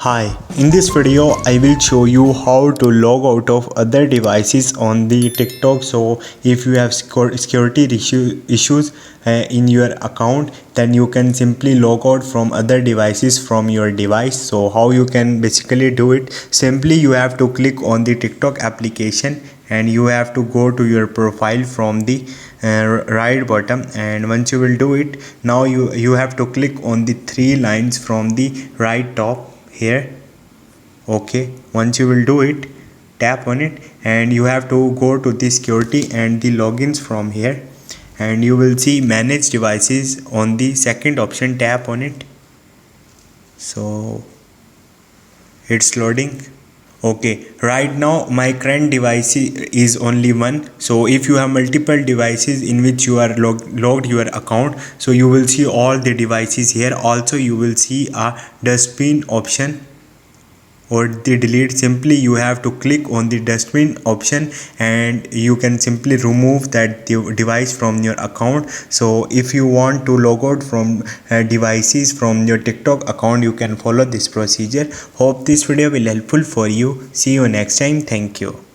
Hi, in this video I will show you how to log out of other devices on the TikTok. So if you have security issues in your account, then you can simply log out from other devices from your device. So how you can basically do it? Simply you have to click on the TikTok application and you have to go to your profile from the right bottom, and once you will do it, now you have to click on the three lines from the right top here. Okay, once you will do it, tap on it and you have to go to the security and the logins from here, and you will see manage devices on the second option. Tap on it. So it's loading. Okay, right now my current device is only one. So if you have multiple devices in which you are logged your account, so you will see all the devices here. Also you will see a dustbin option or the delete. Simply you have to click on the dustbin option and you can simply remove that device from your account. So if you want to log out from devices from your TikTok account, you can follow this procedure. Hope this video will helpful for you. See you next time. Thank you.